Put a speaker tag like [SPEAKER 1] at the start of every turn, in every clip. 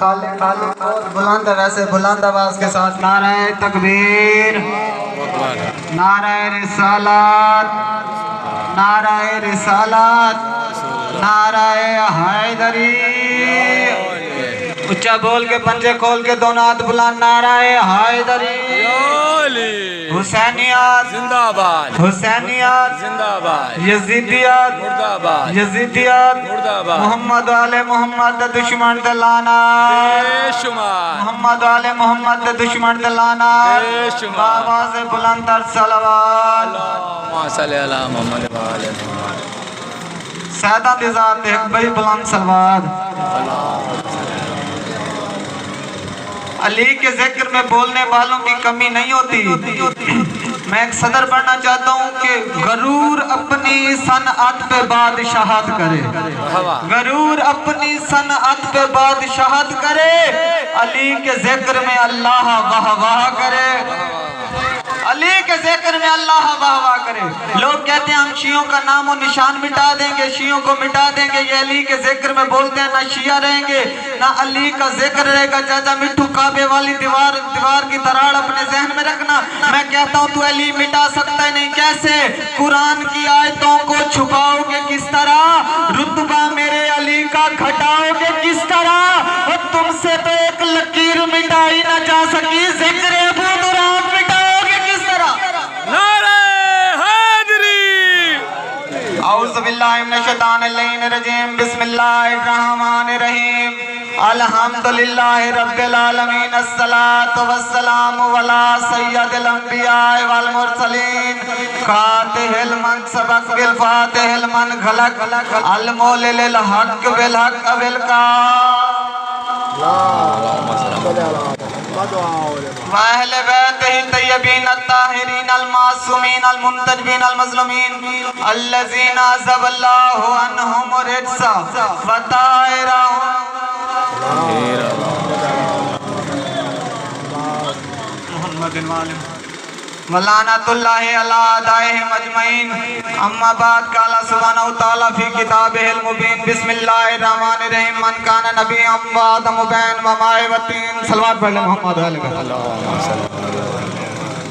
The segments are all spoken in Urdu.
[SPEAKER 1] خالق بہت بلند ہے، ویسے بلند آواز کے ساتھ نعرہ تکبیر، نعرہ رسالت، نعرہ رسالت، نعرہ حیدری۔ اچھا بول کے پنجے کھول کے دونوں ہاتھ بلند، نعرہ حیدری، حسینیت
[SPEAKER 2] زندہ آباد،
[SPEAKER 1] حسینیت
[SPEAKER 2] زندہ آباد،
[SPEAKER 1] یزیدیت
[SPEAKER 2] مردہ آباد،
[SPEAKER 1] یزیدیت
[SPEAKER 2] مردہ آباد،
[SPEAKER 1] محمد آل محمد دشمن دلانا،
[SPEAKER 2] بے شمار،
[SPEAKER 1] محمد آل محمد دشمن دلانا،
[SPEAKER 2] بے شمار،
[SPEAKER 1] آواز بلند تر صلوات،
[SPEAKER 2] اللہم صلی علی محمد و آل محمد۔
[SPEAKER 1] سیدہ دی ذات ایک بڑی بلند صلوات۔ علی کے ذکر میں بولنے والوں کی کمی نہیں ہوتی۔ میں ایک صدر پڑھنا چاہتا ہوں کہ غرور اپنی صنعت پہ بادشاہت کرے، غرور اپنی صنعت پہ بادشاہت کرے، علی کے ذکر میں اللہ واہ واہ کرے، علی کے ذکر میں اللہ واہ واہ کرے۔ لوگ کہتے ہیں ہم شیعوں کا نام و نشان مٹا دیں گے، شیعوں کو مٹا دیں گے، یہ علی کے ذکر میں بولتے ہیں، نہ شیعہ رہیں گے نہ علی کا ذکر رہے گا۔ چاچا مٹھو کعبے والی دیوار کی دراڑ اپنے ذہن میں رکھنا۔ میں کہتا ہوں تو علی مٹا سکتا ہے نہیں، کیسے؟ قرآن کی آیتوں کو چھپاؤ گے کس طرح، رتبہ میرے علی کا گھٹاؤ گے کس طرح، اور تم سے تو ایک لکیر مٹائی نہ جا سکی، ذکر ابو دراب مٹاؤ گے کس طرح۔
[SPEAKER 2] نعرہ حیدری۔
[SPEAKER 1] اعوذ باللہ من الشیطان الرجیم، بسم اللہ الرحمن الرحیم، الحمدللہ رب العالمین، الصلاة والسلام علی سید الانبیاء والمرسلین، فاتح المن سبق بالفاتح المن خلق، المولل الحق بالحق بالکام، وَأَهْلِ بَيْتِهِ الطَّيِّبِينَ الطَّاهِرِينَ الْمَعْصُومِينَ الْمُنْتَجِبِينَ الْمَظْلُومِينَ الَّذِينَ عَذَبَ اللَّهُ عَنْهُمُ الرِّجْسَ وَطَائِرَهُمْ ولعنت اللہ علی اعدائہم اجمعین، اما بعد قال سبحانہ وتعالی فی کتابہ المبین، بسم اللہ الرحمن الرحیم، من کان نبیًا وآدم بین وماء وطین۔ صلوات پڑھ لیں محمد علیہ۔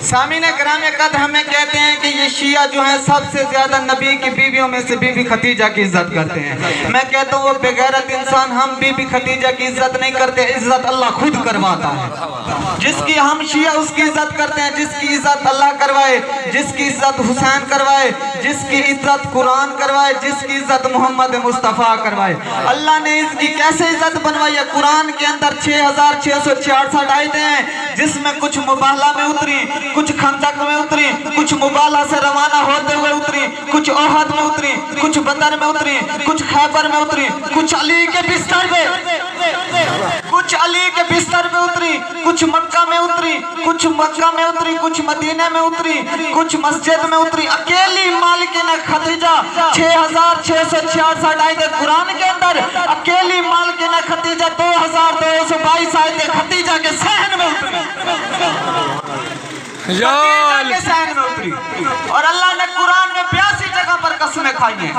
[SPEAKER 1] سامعین کرام قدر ہمیں کہتے ہیں کہ یہ شیعہ جو ہیں سب سے زیادہ نبی کی بیویوں میں سے بی بی خدیجہ کی عزت کرتے ہیں۔ میں کہتا ہوں وہ بغیرت انسان، ہم بی بی خدیجہ کی عزت نہیں کرتے، عزت اللہ خود کرواتا ہے۔ جس کی ہم شیعہ اس کی عزت کرتے ہیں، جس کی عزت اللہ کروائے، جس کی عزت حسین کروائے، جس کی عزت قرآن کروائے، جس کی عزت محمد مصطفیٰ کروائے۔ اللہ نے اس کی کیسے عزت بنوائی ہے؟ قرآن کے اندر 6666 آیتیں ہیں جس میں کچھ مبالہ میں اتری، کچھ خندق میں اتری، کچھ مبالہ سے روانہ ہوتے ہوئے اتری، کچھ احد میں اتری، کچھ بدر میں اتری، کچھ خیبر میں اتری، کچھ علی کے بستر پہ، کچھ علی کے بستر پہ اتری، کچھ مکہ میں اتری، کچھ مکہ میں اتری، کچھ مدینہ میں اتری، کچھ مسجد میں اتری۔ اکیلی مالکن خدیجہ 6666 آیتیں قرآن کے اندر، اکیلی مالکن خدیجہ 2222 آیتیں خدیجہ کے صحن میں اتری، خدیجہ کے صحن میں اتری۔ اور اللہ نے قرآن میں 82 جگہ پر قسمیں کھائی ہیں،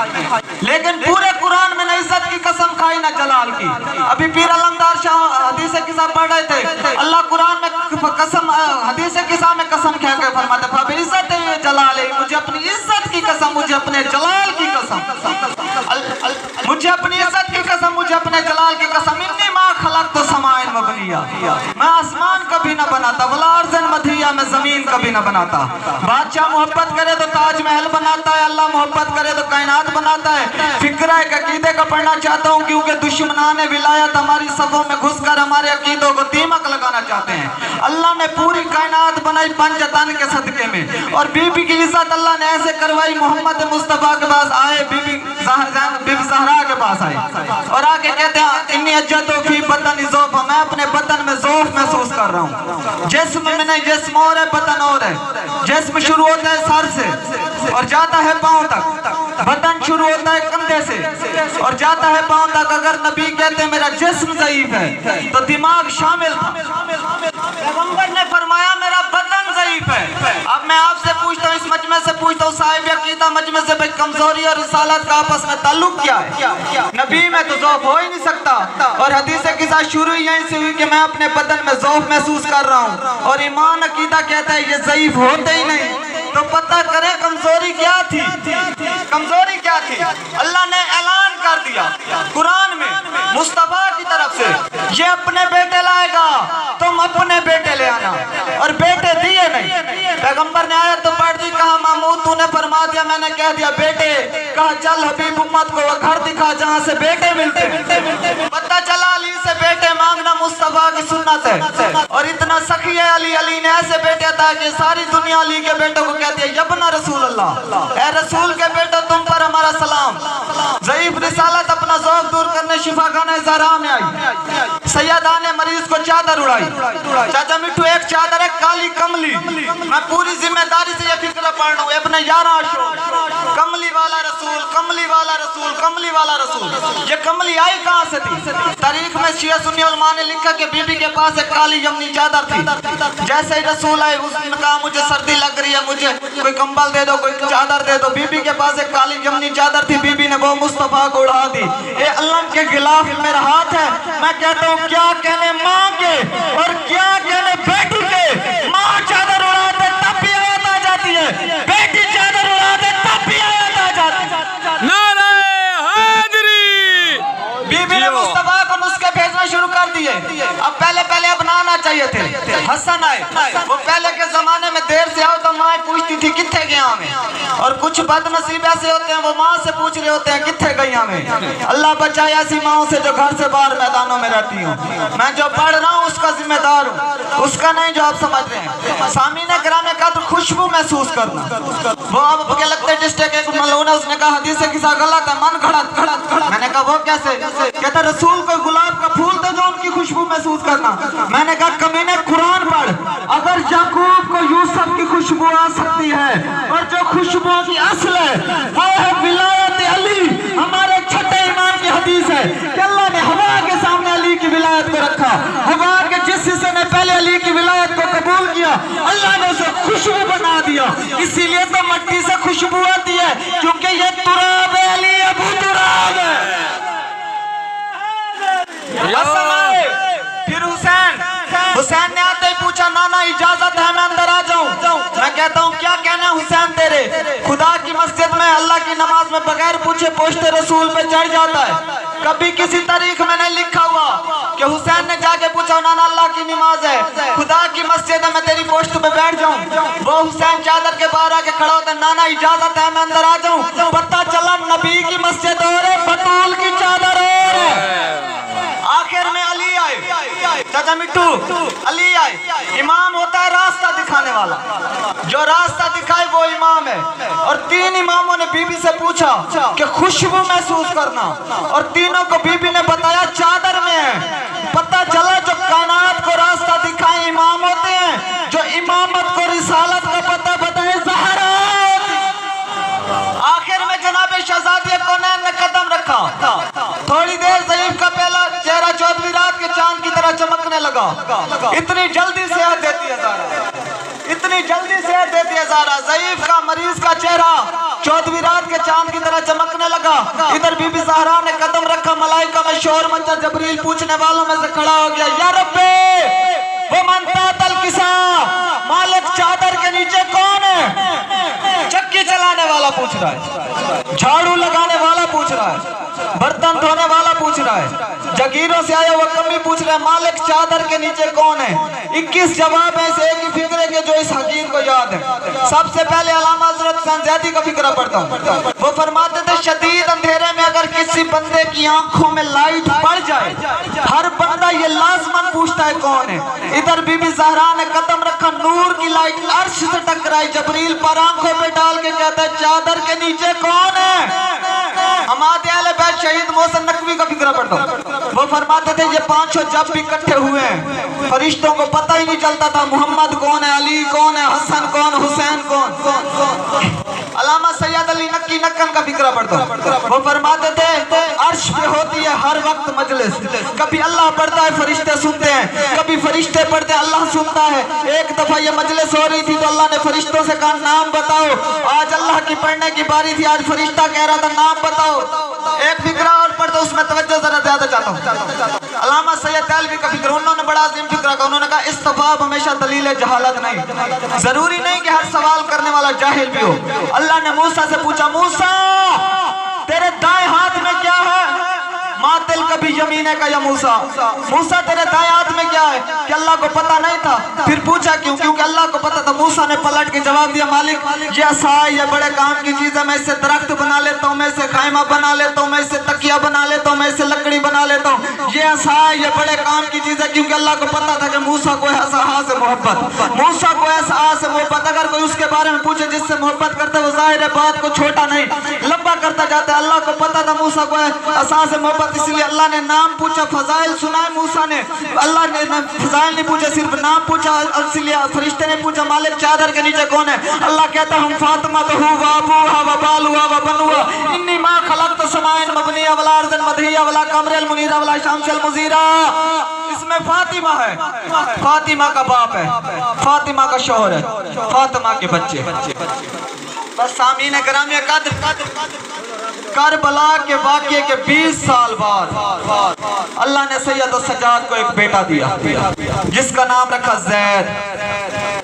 [SPEAKER 1] لیکن پورے قرآن میں نہ عزت کی قسم کھائی نہ جلال کی۔ ابھی پیر علمدار شاہ حدیث قصہ پڑھ رہے تھے، اللہ قرآن میں قسم، حدیث قصہ میں قسم کھا کے فرماتے ہیں عزت ہے جلال ہے، مجھے اپنی عزت کی قسم، مجھے اپنے جلال کی قسم، مجھے اپنی عزت کی قسم، مجھے اپنے جلال کی قسم، انی ما خلقت سمائن مبنیہ، میں آسمان کبھی نہ بناتا، ولا ارضن مدھیہ، میں زمین کبھی نہ بناتا۔ بادشاہ محبت کرے تو تاج محل بناتا ہے، اللہ محبت کرے تو کائنات بناتا ہے۔ فکرہ ایک عقیدے کا پڑھنا چاہتا ہوں کیونکہ دشمنان ولایت ہماری صفوں میں گھس کر ہمارے عقیدوں کو دیمک لگانا چاہتے ہیں۔ اللہ نے پوری کائنات بنائی پنجتن کے صدقے میں، اور بی بی کی عزت اللہ نے ایسے کروائی، محمد مصطفیٰ کے پاس آئے، بی بی زہرا کے پاس آئے اور آگے کہتے ہیں انی اجتو فی بدن ذوف، میں اپنے بدن میں ذوف محسوس کر رہا ہوں۔ جسم میں نہیں، جسم اور ہے بدن اور ہے۔ جسم شروع ہوتا ہے سر سے اور جاتا ہے پاؤں تک، بدن شروع ہوتا ہے کندھے سے اور جاتا ہے پاؤں تک۔ اگر نبی کہتے ہیں میرا جسم ضعیف ہے تو دماغ شامل تھا۔ پیغمبر نے فرمایا میرا بدن ضعیف ضعیف ہے. اب میں آپ سے پوچھتا ہوں, اس مجمع سے پوچھتا ہوں, صاحب عقیدہ مجمع سے بھئی کمزوری اور رسالت کا آپس میں تعلق کیا ہے؟ نبی میں تو ضعف ہو ہی نہیں سکتا, اور حدیث کے ساتھ شروع یہیں سے ہوئی کہ میں اپنے بدن میں ضعف محسوس کر رہا ہوں, اور ایمان عقیدہ کہتا ہے یہ ضعیف ہوتے ہی نہیں. تو پتہ کریں کمزوری کیا تھی, کمزوری کیا تھی. اللہ نے اعلان کر دیا قرآن میں مصطفیٰ کی طرف سے, یہ اپنے بیٹے لائے گا, تم اپنے بیٹے لے آنا, اور بیٹے دیے نہیں. پیغمبر نے آیت تو پڑھ دی, کہا محمود تو نے فرما دیا, میں نے کہہ دیا بیٹے. کہا چل حبیب امت کو وہ گھر دکھا جہاں سے بیٹے ملتے. پتہ چلا علی سے بیٹے مانگنا مصطفیٰ کی سنت ہے, اور اتنا سخی ہے علی, علی نے ایسے بیٹے عطا کہ ساری دنیا علی کے بیٹوں کو کہتی ہے یبنا رسول اللہ, اے رسول کے بیٹو تم پر ہمارا سلام. ضعیف رسالت اپنا ذوق دور کرنے شفا خانہ زہرا میں آئی, سیدہ نے مریض کو چادر اڑائی. چاچا مٹھو ایک چادر ہے کالی کملی, میں پوری ذمہ داری سے یہ فکر پڑھ رہا ہوں, اپنے 11 عاشق کملی والا رسول, کملی والا رسول, کملی والا رسول. یہ کملی آئی کہاں سے تھی؟ تاریخ میں شیعہ سنی علماء نے لکھا کہ بی بی کے پاس ایک کالی یمنی چادر تھی. جیسے ہی رسول آئے اس نے کہا مجھے سردی لگ رہی ہے, مجھے کوئی کمبل دے دو, کوئی چادر دے دو. بی بی کے پاس ایک کالی یمنی چادر تھی, بی بی نے وہ مصطفیٰ کو اڑا دی. اے اللہ کے غلاف میرا ہاتھ ہے, میں کہتا ہوں کیا کہنے ماں کے اور کیا کہنے بیٹی کے. ماں چادر اڑا دے تب بھی آیت آ جاتی ہے, بیٹی چادر اڑا دے تب بھی آیت آ جاتی ہے.
[SPEAKER 2] نعرہ حیدری.
[SPEAKER 1] بی بی نے مصطفیٰ کو نسخے بھیجنا شروع کر دیے. اب پہلے اب آنا چاہیے تھے. حسن آئے, وہ پہلے کے زمانے میں دیر سے آؤ تو ماں پوچھتی تھی کتھے گیا ہمیں, اور کچھ بد نصیب ایسے ہوتے ہیں وہ ماں سے پوچھ رہے ہوتے ہیں کتھے گئی ہمیں. اللہ بچائے ایسی ماں سے جو گھر سے باہر میدانوں میں رہتی ہوں. میں جو پڑھ رہا ہوں اس کا ذمہ دار ہوں, اس کا نہیں جو آپ سمجھ رہے ہیں. سامعین کرام قدر خوشبو محسوس کرنا, وہ اب کے لگتے ڈسٹرکٹ ایک ملعون ہے, اس نے کہا حدیث کے ساتھ غلط ہے, من گھڑت. میں نے کہا وہ کیسے؟ کہتا رسول کو گلاب کا پھول دے جو ان کی خوشبو محسوس کرنا. میں نے کہا کمینے قرآن پڑھ, اگر یعقوب کو یوسف کی خوشبو آ سکتی ہے, اور جو خوشبو کی اصل ہے وہ ہے ولایت علی. ہمارے چھٹے امام کی حدیث ہے کہ اللہ نے ہوا کے سامنے علی کی ولایت کو رکھا. ہوا کے جس حصے نے پہلے علی کی ولایت کو قبول کیا اللہ نے اسے خوشبو بنا دیا. اسی لیے تو مٹی سے خوشبو آتی ہے کیونکہ یہ تراب علی ابو تراب ہے. پھر حسین نے آتے ہی پوچھا نانا اجازت ہے میں اندر آ جاؤں. میں کہتا ہوں کیا کہنا حسین تیرے, خدا کی مسجد میں اللہ کی نماز میں بغیر پوچھے پوچھتے رسول پہ چڑھ جاتا ہے. کبھی کسی تاریخ میں نہیں لکھا ہوا کہ حسین نے جا کے پوچھا نانا اللہ کی نماز ہے, خدا کی مسجد ہے, میں تیری پوسٹ پہ بیٹھ جاؤں. وہ حسین چادر کے باہر آ کے کھڑا ہوتا ہے, نانا اجازت ہے میں اندر آ جاؤں. پتہ چلا نبی کی مسجد اور ہے, بطول کی چادر اور ہے. آخر میں علی آئے, چاچا مٹھو علی آئے. امام ہوتا ہے راستہ دکھانے والا, جو راستہ دکھائے وہ امام ہے. اور 3 اماموں نے بی بی سے پوچھا کہ خوشبو محسوس کرنا, اور تینوں کو بی بی نے بتایا چادر میں ہے. پتہ چلا جو کائنات کو راستہ دکھائے امام ہوتے ہیں, جو امامت کو رسالت کا پتہ بتائے زہرا. آخر میں جناب شہزادی کونین نے قدم رکھا. تھوڑی دیر ضعیف کا پہلا چہرہ 14ویں رات کے چاند کی طرح چمکنے لگا. اتنی جلدی صحت دیتی ہے زہرا, اتنی جلدی صحت دیتی ہے زہرا. ضعیف کا مریض کا چہرہ 14ویں رات کے چاند کی طرح چمکنے لگا. ادھر بی بی زہرا نے قدم رکھا, ملائکہ میں شور مچا. جبریل پوچھنے والوں میں سے کھڑا ہو گیا, یا ربے وہ من تحت الکسا, مالک چادر کے نیچے کون ہے؟ چکی چلانے والا پوچھ رہا ہے, جھاڑو لگانے والا پوچھ رہا ہے, برتن دھونے والا پوچھ رہا ہے, جگیروں سے آیا وہ کمی پوچھ رہا ہے, مالک چادر کے نیچے کون ہے؟ 21 جواب ہیں سے ایک ہی فکرے کے جو اس حقیر کو یاد ہے. سب سے پہلے علامہ حضرت حسین زیدی کا فکرہ پڑھتا ہوں. وہ فرماتے تھے شدید اندھیرے میں اگر کسی بندے کی آنکھوں میں لائٹ پڑ جائے, ہر بندہ یہ لازماً پوچھتا ہے کون ہے. ادھر بی بی زہرا نے قدم رکھا, نور کی لائٹ عرش سے ٹکرائی. جبریل پر آنکھوں پہ ڈال کے کہتا ہے چادر کے نیچے کون ہے؟ ہمارے اہل بیت شہید محسن نقوی کا فکرہ پڑھتا ہوں. وہ فرماتے تھے یہ پانچوں جب بھی اکٹھے ہوئے ہیں فرشتوں کو پتہ ہی نہیں چلتا تھا محمد کون ہے، علی کون ہے، حسن کون، حسین کون۔ علامہ سید علی نکی نکن کا فکرہ پڑھتا وہ فرماتے تھے عرش پہ ہوتی ہے ہر وقت مجلس، کبھی اللہ پڑھتا ہے فرشتے سنتے ہیں، کبھی فرشتے پڑھتے ہیں اللہ سنتا ہے۔ ایک دفعہ یہ مجلس ہو رہی تھی تو اللہ نے فرشتوں سے کہا نام بتاؤ، آج اللہ کی پڑھنے کی باری تھی، آج فرشتہ کہہ رہا تھا نام بتاؤ۔ ایک فکرہ اور پڑھتا اس میں توجہ ذرا زیادہ چاہتا ہوں۔ علامہ سید دہلوی کا فکر، انہوں نے بڑا عظیم فکرہ کہا، انہوں نے کہا استفاب ہمیشہ دلیل جہالت نہیں، ضروری نہیں کہ ہر سوال کرنے والا جاہل بھی ہو۔ اللہ نے موسیٰ سے پوچھا موسیٰ تیرے دائیں ہاتھ میں کیا ہے؟ ماتل کبھی یمینے کا یا موسیٰ، موسیٰ تیرے دائیں ہاتھ میں کیا ہے؟ کہ اللہ کو پتہ نہیں تھا۔ پھر پوچھا کیوں؟ کیونکہ اللہ کو پتہ تھا۔ موسیٰ نے پلٹ کے جواب دیا مالک یہ عصا ہے، یہ بڑے کام کی چیز ہے، میں اس سے درخت بنا لیتا ہوں، میں اس سے خیمہ بنا لیتا ہوں، میں اس سے تکیہ بنا لیتا ہوں، میں اس سے لکڑی بنا لیتا ہوں، یہ عصا ہے، یہ بڑے کام کی چیز ہے۔ کیونکہ اللہ کو پتہ تھا کہ موسیٰ کو ہے عصا سے محبت، موسیٰ کو ہے عصا سے محبت۔ اگر کوئی اس کے بارے میں پوچھے جس سے محبت کرتا ہے وہ ظاہر ہے بات کو چھوٹا نہیں لمبا کرتا جاتا ہے۔ اللہ کو پتہ تھا موسیٰ کو ہے عصا سے محبت، اس لیے اللہ نے نام پوچھا، فضائل سنائے موسیٰ نے، اللہ نے فضائل نہیں پوچھا صرف نام پوچھا، اس لیے فرشتے نے پوچھا مالک چادر کے نیچے کون ہے؟ اللہ کہتا ہم فاطمہ تو ہو وابوہا وبالوہا وبنوہا انی ما خلقت سمائن مبنیہ ولا ارض مدہیہ ولا قمر المنیرہ ولا شمس المزیرہ۔ اس میں فاطمہ ہے، فاطمہ کا باپ ہے، فاطمہ کا شوہر ہے، فاطمہ کے بچے۔ بس سامعین گرامی قدر کربلا کے واقعے کے 20 سال بعد اللہ نے سید السجاد کو ایک بیٹا دیا جس کا نام رکھا زید،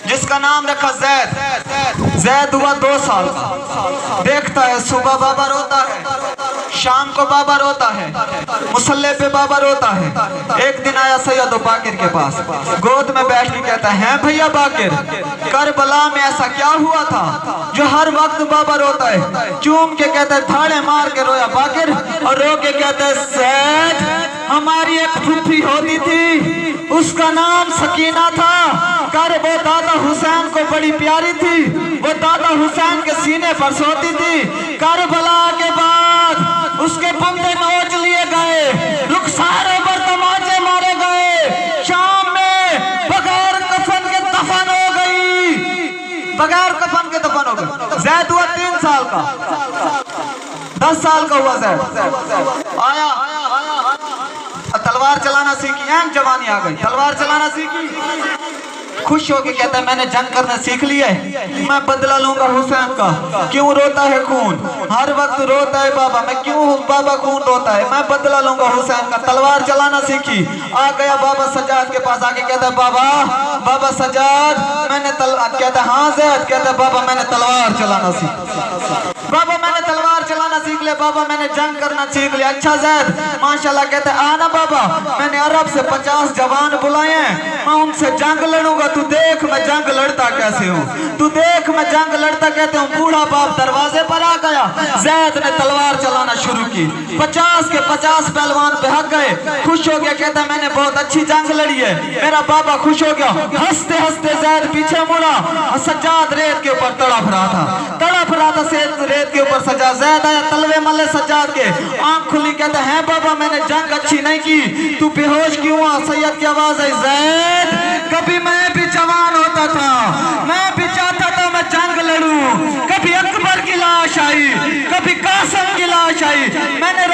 [SPEAKER 1] جس کا نام رکھا زید۔ زید ہوا 2 سال کا، دیکھتا ہے صبح بابا روتا ہے، شام کو بابا روتا ہے، مصلی پہ بابا روتا ہے۔ ایک دن آیا سید باقر کے پاس، گود میں بیٹھ کے کہتا ہے بھیا باقر کربلا میں ایسا کیا ہوا تھا جو ہر وقت بابا روتا ہے؟ چوم کے کہتا ہے دھاڑے مار کے رویا باقر، اور رو کے کہتا ہے زید ہماری ایک پھوپھی ہوتی تھی، اس کا نام سکینہ تھا، وہ دادا حسین کو بڑی پیاری تھی، وہ دادا حسین کے سینے پر سوتی تھی۔ کربلا کے بعد اس کے بندے نوچ لیے گئے، رخسارے پر تماچے مارے گئے، شام میں بغیر کفن کے دفن ہو گئی، بغیر کفن کے دفن ہو گئی۔ زید ہوا 3 سال کا، 10 سال کا ہوا زید، آیا تلوار چلانا سیکھی، اہم جوانی آ گئی، تلوار چلانا سیکھی، خوش ہو کے کہتا ہے میں نے جنگ کرنا سیکھ لی ہے، میں بدلہ لوں گا حسین کا، کیوں روتا ہے خون، ہر وقت روتا ہے بابا، میں کیوں بابا خون روتا ہے، میں بدلہ لوں گا حسین کا، تلوار چلانا سیکھی۔ آ گیا بابا سجاد کے پاس، آ کے کہتا ہے بابا سجاد میں نے کہتا ہے ہاں زید، کہتا ہے بابا میں نے تلوار چلانا سیکھ، بابا میں نے تلوار چلانا سیکھ لیا، بابا میں نے جنگ کرنا سیکھ لیا۔ اچھا زید ماشاءاللہ، کہتا ہے آنا بابا میں نے عرب سے 50 جوان بلائے ہیں، میں ان سے جنگ لڑوں گا، تو دیکھ میں جنگ لڑتا کیسے ہوں، تو دیکھ میں جنگ لڑتا کہتے ہوں۔ بوڑھا باپ دروازے پر آ گیا، زید نے تلوار چلانا شروع کی، 50 کے 50 پہلوان پہ ہک گئے، خوش ہو گیا، کہتا ہے میں نے بہت اچھی جنگ لڑی ہے، میرا بابا خوش ہو گیا۔ ہنستے ہنستے زید پیچھے مڑا، سجاد ریت کے اوپر تڑپ رہا تھا ریت کے اوپر سجاد، زید آیا تلوے ملے سجاد کے، آنکھ کھلی، کہتا ہے بابا میں نے جنگ اچھی نہیں کی، تو بے ہوش کیوں ہوا؟ سید کی آواز ہے زید کبھی میں بھی جوان ہوتا تھا، میں بھی چاہتا تھا میں جنگ لڑوں، کبھی اکبر کی لاش آئی، کبھی قاسم کی لاش آئی، میں نے